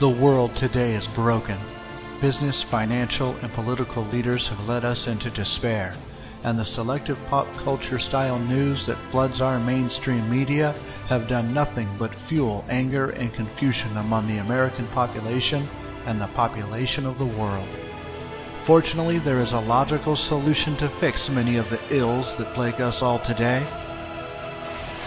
The world today is broken. Business, financial, and political leaders have led us into despair, and the selective pop culture style news that floods our mainstream media have done nothing but fuel anger and confusion among the American population and the population of the world. Fortunately, there is a logical solution to fix many of the ills that plague us all today.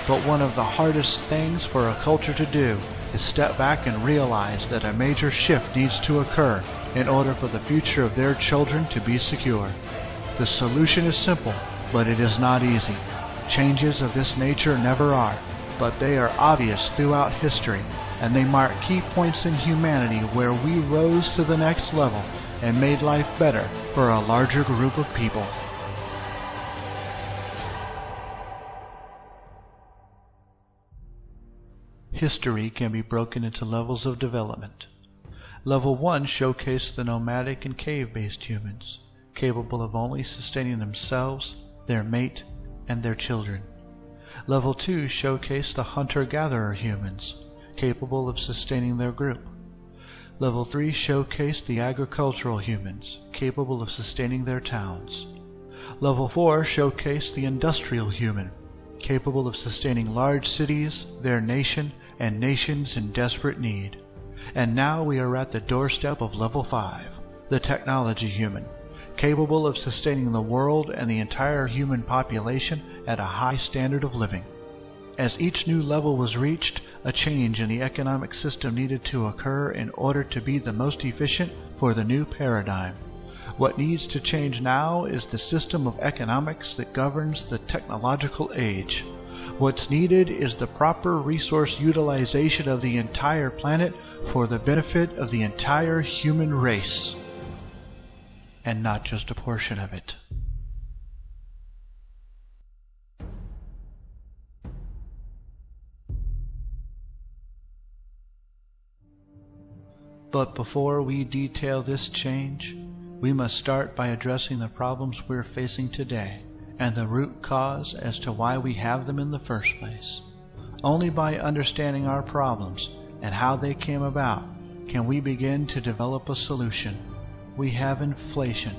But one of the hardest things for a culture to do is step back and realize that a major shift needs to occur in order for the future of their children to be secure. The solution is simple, but it is not easy. Changes of this nature never are, but they are obvious throughout history, and they mark key points in humanity where we rose to the next level and made life better for a larger group of people. History can be broken into levels of development. Level 1 showcased the nomadic and cave-based humans, capable of only sustaining themselves, their mate, and their children. Level 2 showcased the hunter-gatherer humans, capable of sustaining their group. Level 3 showcased the agricultural humans, capable of sustaining their towns. Level 4 showcased the industrial human, capable of sustaining large cities, their nation, and nations in desperate need. And now we are at the doorstep of Level 5, the technology human, capable of sustaining the world and the entire human population at a high standard of living. As each new level was reached, a change in the economic system needed to occur in order to be the most efficient for the new paradigm. What needs to change now is the system of economics that governs the technological age. What's needed is the proper resource utilization of the entire planet for the benefit of the entire human race, and not just a portion of it. But before we detail this change, we must start by addressing the problems we're facing today and the root cause as to why we have them in the first place. Only by understanding our problems and how they came about can we begin to develop a solution. We have inflation,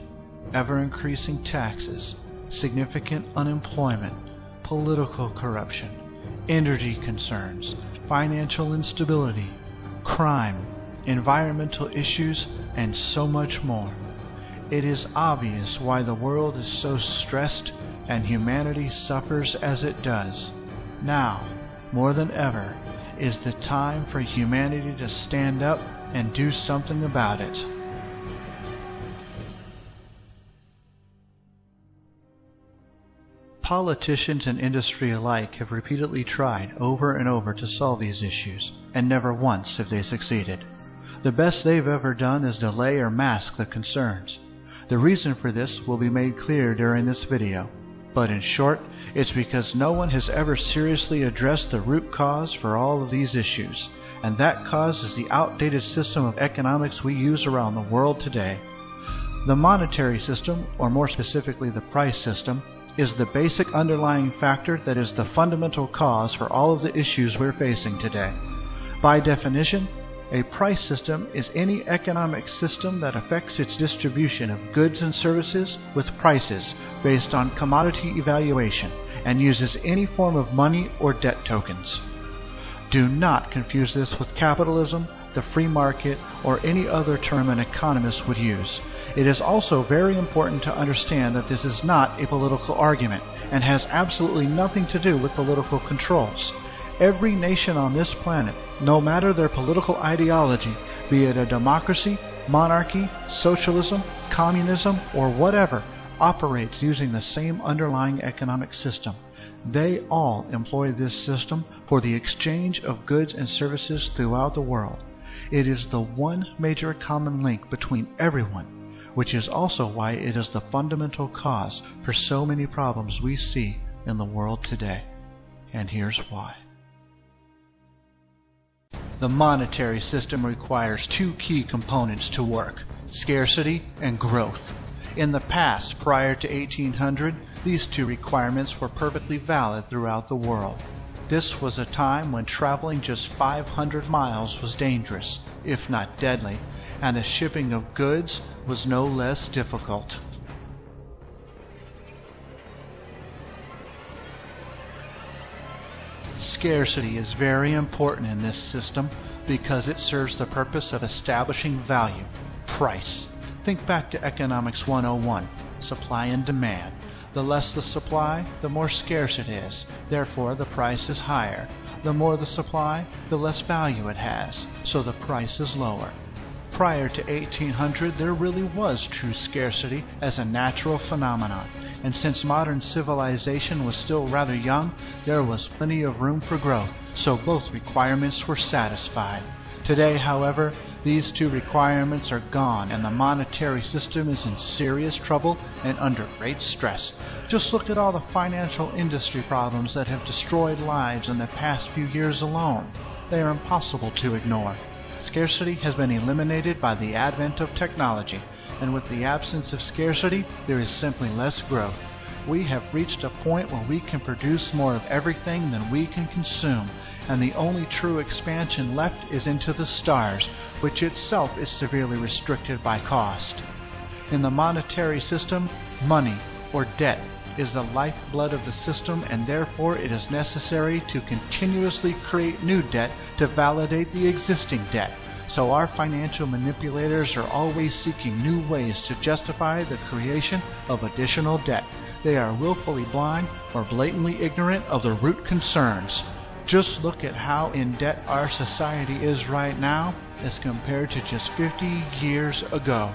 ever-increasing taxes, significant unemployment, political corruption, energy concerns, financial instability, crime, environmental issues, and so much more. It is obvious why the world is so stressed and humanity suffers as it does. Now, more than ever, is the time for humanity to stand up and do something about it. Politicians and industry alike have repeatedly tried over and over to solve these issues, and never once have they succeeded. The best they've ever done is delay or mask the concerns. The reason for this will be made clear during this video, but in short, it's because no one has ever seriously addressed the root cause for all of these issues, and that cause is the outdated system of economics we use around the world today. The monetary system, or more specifically the price system, is the basic underlying factor that is the fundamental cause for all of the issues we're facing today. By definition, a price system is any economic system that affects its distribution of goods and services with prices based on commodity evaluation and uses any form of money or debt tokens. Do not confuse this with capitalism, the free market, or any other term an economist would use. It is also very important to understand that this is not a political argument and has absolutely nothing to do with political controls. Every nation on this planet, no matter their political ideology, be it a democracy, monarchy, socialism, communism, or whatever, operates using the same underlying economic system. They all employ this system for the exchange of goods and services throughout the world. It is the one major common link between everyone, which is also why it is the fundamental cause for so many problems we see in the world today. And here's why. The monetary system requires two key components to work: scarcity and growth. In the past, prior to 1800, these two requirements were perfectly valid throughout the world. This was a time when traveling just 500 miles was dangerous, if not deadly, and the shipping of goods was no less difficult. Scarcity is very important in this system because it serves the purpose of establishing value, price. Think back to Economics 101, supply and demand. The less the supply, the more scarce it is. Therefore, the price is higher. The more the supply, the less value it has, so the price is lower. Prior to 1800, there really was true scarcity as a natural phenomenon, and since modern civilization was still rather young, there was plenty of room for growth, so both requirements were satisfied. Today, however, these two requirements are gone and the monetary system is in serious trouble and under great stress. Just look at all the financial industry problems that have destroyed lives in the past few years alone. They are impossible to ignore. Scarcity has been eliminated by the advent of technology, and with the absence of scarcity, there is simply less growth. We have reached a point where we can produce more of everything than we can consume, and the only true expansion left is into the stars, which itself is severely restricted by cost. In the monetary system, money, or debt, is the lifeblood of the system, and therefore it is necessary to continuously create new debt to validate the existing debt. So our financial manipulators are always seeking new ways to justify the creation of additional debt. They are willfully blind or blatantly ignorant of the root concerns. Just look at how in debt our society is right now as compared to just 50 years ago.